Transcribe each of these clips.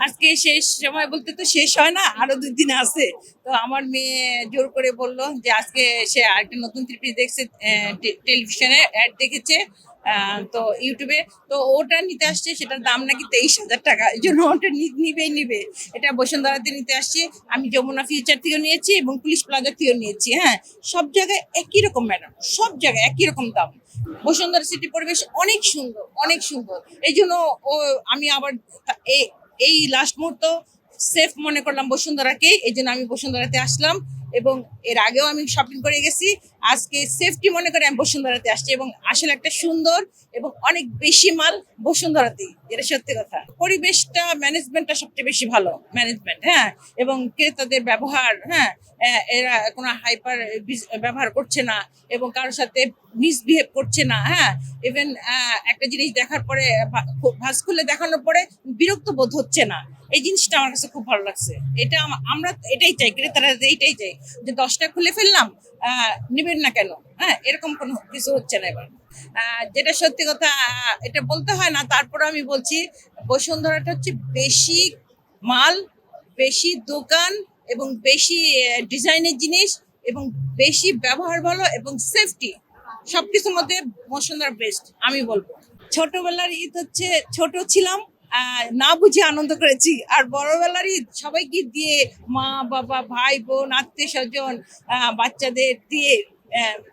আজকে শেষ সময় বলতে তো শেষ হয় না, আরো 2 দিন আছে। তো আমার মেয়ে জোর করে বলল যে আজকে সে আরেকটা নতুন থ্রি পিস দেখছে, টেলিভিশনে অ্যাড দেখেছে, তো ইউটিউবে। তো ওটা নিতে আসছে, সেটার দাম নাকি 23,000 টাকা। এই জন্য ওটা নিবেই নিবে। এটা বসুন্ধরাতে নিতে আসছে। আমি যমুনা ফিউচার থেকেও নিয়েছি এবং পুলিশ প্লাজা থেকেও নিয়েছি। হ্যাঁ, সব জায়গায় একই রকম ম্যাডাম, সব জায়গায় একই রকম দাম। বসুন্ধরা সিটি পরিবেশ অনেক সুন্দর, অনেক সুন্দর। এই জন্য ও আমি আবার এই এই লাস্ট মুহূর্ত সেফ মনে করলাম বসুন্ধরাকে, এই জন্য আমি বসুন্ধরাতে আসলাম। এবং এর আগেও আমি শপিং করে গেছি, আজকে সেফটি মনে করে আমি বসুন্ধরাতে আসছি। এবং আসলে একটা সুন্দর এবং অনেক বেশি মাল বসুন্ধরাতেই, এটা সত্যি কথা। পরিবেশটা, ম্যানেজমেন্টটা সবচেয়ে বেশি ভালো ম্যানেজমেন্ট। হ্যাঁ, এবং ক্রেতাদের ব্যবহার, হ্যাঁ, এরা কোনো হাইপার ব্যবহার করছে না এবং কারোর সাথে মিসবিহেভ করছে না। হ্যাঁ, ইভেন একটা জিনিস দেখার পরে ভাঁজ খুলে দেখানোর পরে বিরক্ত বোধ হচ্ছে না। এই জিনিসটা আমার কাছে খুব ভালো লাগছে। এটা আমরা এটাই চাই, ক্রেতারা এইটাই চাই যে 10টা খুলে ফেললাম, নিবেন না কেন? হ্যাঁ, এরকম কোনো কিছু হচ্ছে না এবার। যেটা সত্যি কথা, এটা বলতে হয় না, তারপরে আমি বলছি বসুন্ধরাটা হচ্ছে বেশি মাল, বেশি দোকান এবং বেশি ডিজাইনের জিনিস এবং বেশি ব্যবহার ভালো এবং সেফটি, সবকিছুর মধ্যে বসুন্ধরা বেস্ট আমি বলবো। ছোটবেলার ঈদ হচ্ছে, ছোট ছিলাম, না বুঝে আনন্দ করেছি। আর বড়বেলার ঈদ সবাইকে দিয়ে, মা বাবা ভাই বোন আত্মীয় স্বজন বাচ্চাদের দিয়ে,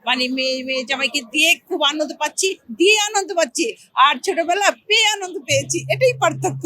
মানে মেয়ে মেয়ে জামাইকে দিয়ে খুব আনন্দ পাচ্ছি, দিয়ে আনন্দ পাচ্ছি। আর ছোটবেলা পেয়ে আনন্দ পেয়েছি, এটাই পার্থক্য।